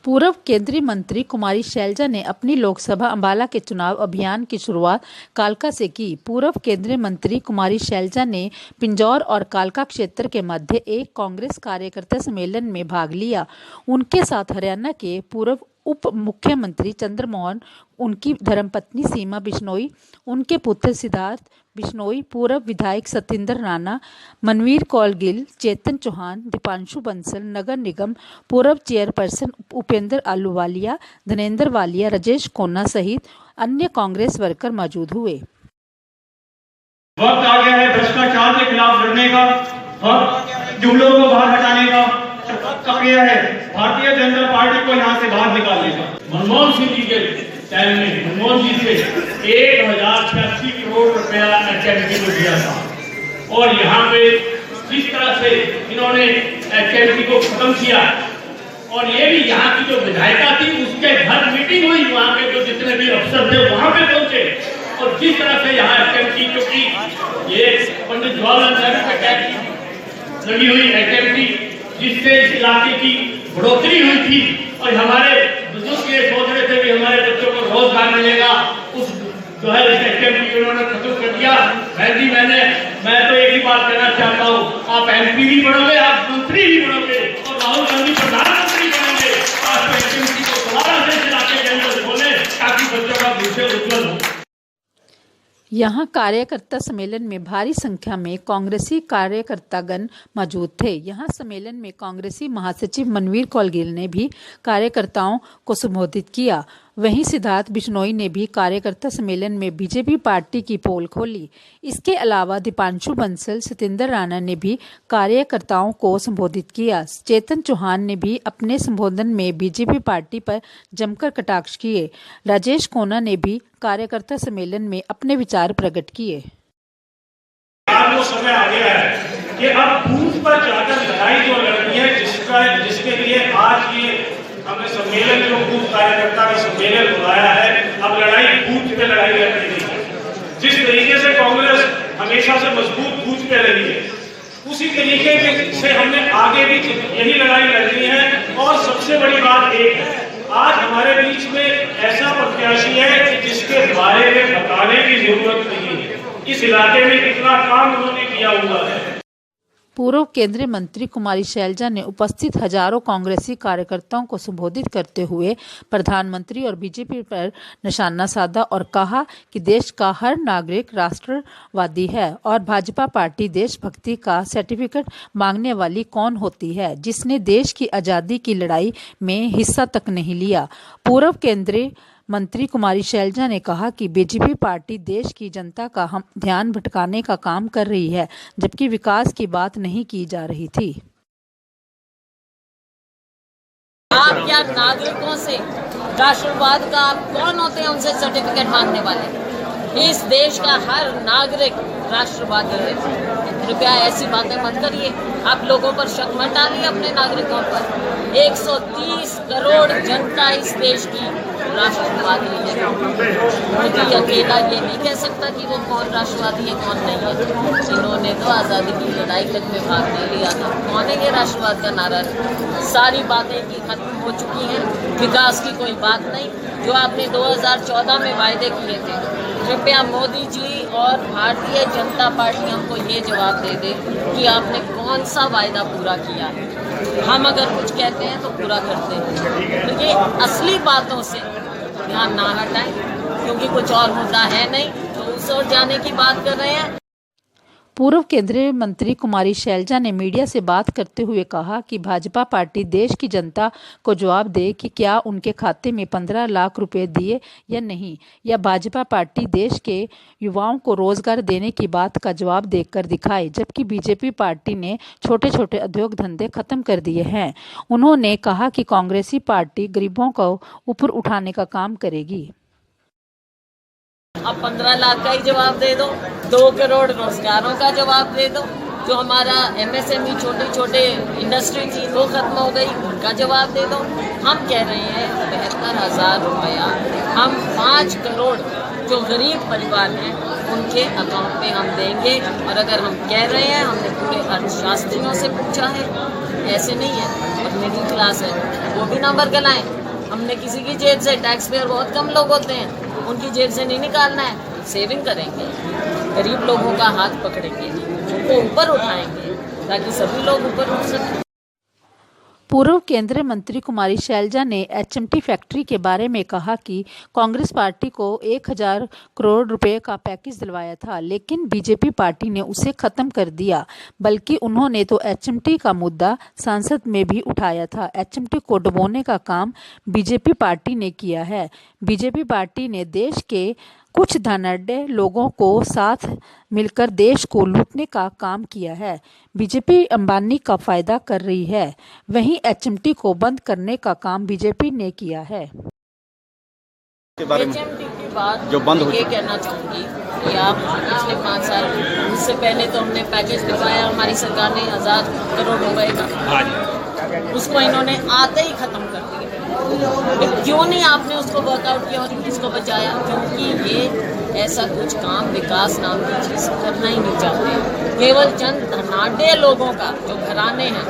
पूर्व केंद्रीय मंत्री कुमारी शैलजा ने अपनी लोकसभा अंबाला के चुनाव अभियान की शुरुआत कालका से की। पूर्व केंद्रीय मंत्री कुमारी शैलजा ने पिंजौर और कालका क्षेत्र के मध्य एक कांग्रेस कार्यकर्ता सम्मेलन में भाग लिया। उनके साथ हरियाणा के पूर्व उप मुख्यमंत्री चंद्रमोहन, उनकी धर्मपत्नी सीमा बिश्नोई, उनके पुत्र सिद्धार्थ बिश्नोई, पूर्व विधायक सत्येंद्र राणा, मनवीर कौल गिल, चेतन चौहान, दीपांशु बंसल, नगर निगम पूर्व चेयरपर्सन उपेंद्र आलूवालिया, धनेंद्र वालिया, राजेश कोन्ना सहित अन्य कांग्रेस वर्कर मौजूद हुए। वक्त आ गया है भ्रष्टाचार के खिलाफ लड़ने का, वक्त जुमलों को बाहर हटाने का वक्त आ गया है भारतीय जनता पार्टी को यहाँ से बाहर निकालने का। मनमोहन सिंह जी के टाइम में मनमोहन जी से 1086 करोड़ रुपया एचएमटी को दिया था और यहाँ पे जिस तरह से इन्होंने एचएमटी को खत्म किया और ये भी यहाँ की जो विधायिका थी उसके घर मीटिंग हुई, वहाँ के जो जितने भी अफसर थे वहाँ पे पहुंचे और जिस तरह से यहाँ एचएमटी, क्योंकि ये पंडित जवाहरलाल नेहरू के टैक्स लगी हुई एचएमटी जिससे इस इलाके की बढ़ोतरी हुई थी और हमारे बुजुर्ग ये सोच रहे थे कि हमारे बच्चों को रोजगार मिलेगा, उस जो है इस एचएमटी उन्होंने खत्म कर दिया। बहन जी मैं तो एक ही बात कहना चाहता हूँ, आप एमपी भी बनोगे, आप मंत्री भी बनोगे और राहुल गांधी प्रधानमंत्री बनेंगे। आप एचएमटी को दोबारा से इस इलाके के अंदर खोले ताकि बच्चों का भविष्य उज्जवल हो। यहाँ कार्यकर्ता सम्मेलन में भारी संख्या में कांग्रेसी कार्यकर्तागण मौजूद थे। यहाँ सम्मेलन में कांग्रेसी महासचिव मनवीर कौल गिल ने भी कार्यकर्ताओं को संबोधित किया। वहीं सिद्धार्थ बिश्नोई ने भी कार्यकर्ता सम्मेलन में बीजेपी पार्टी की पोल खोली। इसके अलावा दीपांशु बंसल, सत्येंद्र राणा ने भी कार्यकर्ताओं को संबोधित किया। चेतन चौहान ने भी अपने संबोधन में बीजेपी पार्टी पर जमकर कटाक्ष किए। राजेश कोन्ना ने भी कार्यकर्ता सम्मेलन में अपने विचार प्रकट किए। आज वो समय आ गया है कि अब बूथ पर जाकर लड़ाई जो लड़नी है, जिसके लिए आज ये हमने सम्मेलन जो बूथ कार्यकर्ता का सम्मेलन बुलाया है, अब लड़ाई बूथ पे लड़ाई लड़नी है। जिस तरीके से कांग्रेस हमेशा से मजबूत बूथ पे रही है, उसी तरीके से हमने आगे भी यही लड़ाई लड़नी है। और सबसे बड़ी बात एक है, आज हमारे बीच में ऐसा प्रत्याशी है कि जिसके बारे में बताने की जरूरत नहीं है, इस इलाके में कितना काम उन्होंने किया हुआ है। पूर्व केंद्रीय मंत्री कुमारी शैलजा ने उपस्थित हजारों कांग्रेसी कार्यकर्ताओं को संबोधित करते हुए प्रधानमंत्री और बीजेपी पर निशाना साधा और कहा कि देश का हर नागरिक राष्ट्रवादी है और भाजपा पार्टी देशभक्ति का सर्टिफिकेट मांगने वाली कौन होती है जिसने देश की आज़ादी की लड़ाई में हिस्सा तक नहीं लिया। पूर्व केंद्रीय मंत्री कुमारी शैलजा ने कहा कि बीजेपी पार्टी देश की जनता का ध्यान भटकाने का काम कर रही है, जबकि विकास की बात नहीं की जा रही थी। आप क्या नागरिकों से राष्ट्रवाद का आप कौन होते हैं उनसे सर्टिफिकेट मांगने वाले? इस देश का हर नागरिक राष्ट्रवादी है। कृपया ऐसी बातें मत करिए, आप लोगों पर शक मत डालिए अपने नागरिकों पर। 130 करोड़ जनता इस देश की राष्ट्रवादी है। मोदी अकेला ये नहीं कह सकता कि वो कौन राष्ट्रवादी है कौन नहीं है। इन्होंने तो आज़ादी की लड़ाई तक में भाग नहीं लिया था। कौन है ये राष्ट्रवाद का नारा? सारी बातें की खत्म हो चुकी हैं, विकास की कोई बात नहीं। जो आपने 2014 में वायदे किए थे, कृपया मोदी जी और भारतीय जनता पार्टी हमको ये जवाब दे दे कि आपने कौन सा वायदा पूरा किया है। हम अगर कुछ कहते हैं तो पूरा करते हैं, तो ये असली बातों से ध्यान ना हटाएं, क्योंकि कुछ और मुद्दा है नहीं तो उस ओर जाने की बात कर रहे हैं। पूर्व केंद्रीय मंत्री कुमारी शैलजा ने मीडिया से बात करते हुए कहा कि भाजपा पार्टी देश की जनता को जवाब दे कि क्या उनके खाते में 15 लाख रुपए दिए या नहीं, या भाजपा पार्टी देश के युवाओं को रोजगार देने की बात का जवाब देकर दिखाए, जबकि बीजेपी पार्टी ने छोटे छोटे उद्योग धंधे खत्म कर दिए हैं। उन्होंने कहा कि कांग्रेसी पार्टी गरीबों को ऊपर उठाने का काम करेगी। अब 15 लाख का ही जवाब दे दो, 2 करोड़ रोजगारों का जवाब दे दो। जो हमारा एमएसएमई छोटे इंडस्ट्री थी वो खत्म हो गई, उनका जवाब दे दो। हम कह रहे हैं 72,000 रुपया हम 5 करोड़ जो गरीब परिवार हैं उनके अकाउंट में हम देंगे। और अगर हम कह रहे हैं, हमने पूरे अर्थशास्त्रियों से पूछा है, ऐसे नहीं है, और मिडिल क्लास है वो भी ना बरगलाएं। हमने किसी की जेब से, टैक्स पेयर बहुत कम लोग होते हैं, उनकी जेब से नहीं निकालना है, सेविंग करेंगे, गरीब लोगों का हाथ पकड़ेंगे, उनको ऊपर उठाएंगे ताकि सभी लोग ऊपर उठ सकें। पूर्व केंद्रीय मंत्री कुमारी शैलजा ने एचएमटी फैक्ट्री के बारे में कहा कि कांग्रेस पार्टी को 1000 करोड़ रुपए का पैकेज दिलवाया था, लेकिन बीजेपी पार्टी ने उसे खत्म कर दिया। बल्कि उन्होंने तो एचएमटी का मुद्दा संसद में भी उठाया था। एचएमटी को डुबोने का काम बीजेपी पार्टी ने किया है। बीजेपी पार्टी ने देश के कुछ धनाढ्य लोगों को साथ मिलकर देश को लूटने का काम किया है। बीजेपी अंबानी का फायदा कर रही है, वहीं एचएमटी को बंद करने का काम बीजेपी ने किया है। के बारे में एचएमटी की बात जो बंद हो ये कहना चाहूँगी कि आप पिछले 5 साल, उससे पहले तो हमने पैकेज दिलवाया हमारी सरकार ने 1000 करोड़ रुपए का, उसको इन्होंने आते ही खत्म कर दिया। क्यों नहीं आपने उसको वर्कआउट किया और इसको बचाया? क्योंकि ये ऐसा कुछ काम विकास नाम की चीज करना ही नहीं चाहते। केवल चंद धनाढ्य लोगों का जो घराने हैं,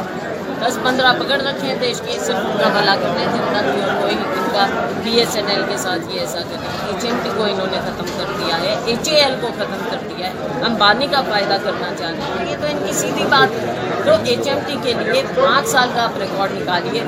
10-15 पकड़ रखे हैं देश के, सिर्फ उनका भला करने, जनता की और कोई इनका BSNL के साथ ये ऐसा करना। एचएमटी को इन्होंने खत्म कर दिया है, HAL को खत्म कर दिया है, अंबानी का फायदा करना चाहते हैं। ये तो इनकी सीधी बात है। तो एचएमटी के लिए 5 साल का आप रिकॉर्ड निकालिए।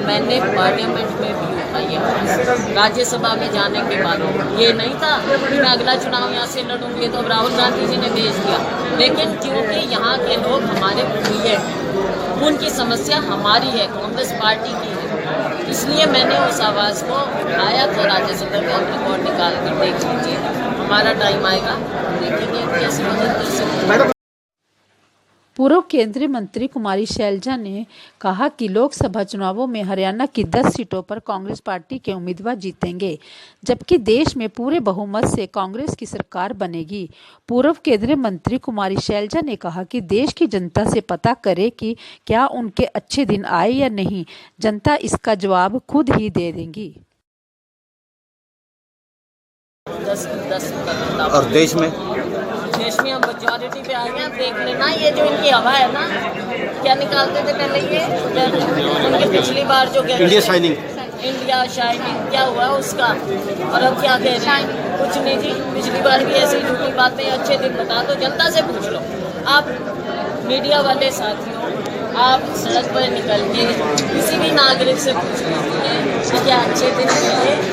मैंने पार्लियामेंट में भी उठाई है, राज्यसभा में जाने के बाद ये नहीं था कि मैं अगला चुनाव यहाँ से लड़ूंगी, तो राहुल गांधी जी ने भेज दिया। लेकिन क्योंकि यहाँ के लोग हमारे प्रिय हैं, उनकी समस्या हमारी है, कांग्रेस पार्टी की है, इसलिए मैंने उस आवाज़ को उठाया। तो राज्यसभा में आप रिकॉर्ड निकाल कर देख लीजिए, हमारा टाइम आएगा, देखेंगे कैसे मदद कर सकते। पूर्व केंद्रीय मंत्री कुमारी शैलजा ने कहा कि लोकसभा चुनावों में हरियाणा की 10 सीटों पर कांग्रेस पार्टी के उम्मीदवार जीतेंगे, जबकि देश में पूरे बहुमत से कांग्रेस की सरकार बनेगी। पूर्व केंद्रीय मंत्री कुमारी शैलजा ने कहा कि देश की जनता से पता करे कि क्या उनके अच्छे दिन आए या नहीं, जनता इसका जवाब खुद ही दे देंगी। 10 और देश में हम मेजॉरिटी पे आ गए। आप देख लेना, ये जो इनकी हवा है ना, क्या निकालते थे पहले ये उनके पिछली बार जो इंडिया शाइनिंग, क्या हुआ उसका, और अब क्या कह रहे हैं? कुछ नहीं जी, पिछली बार भी ऐसी झूठी बातें, अच्छे दिन बता दो, जनता से पूछ लो। आप मीडिया वाले साथियों, आप सड़क पर निकल के किसी भी नागरिक से पूछ लीजिए कि क्या अच्छे दिन मिले।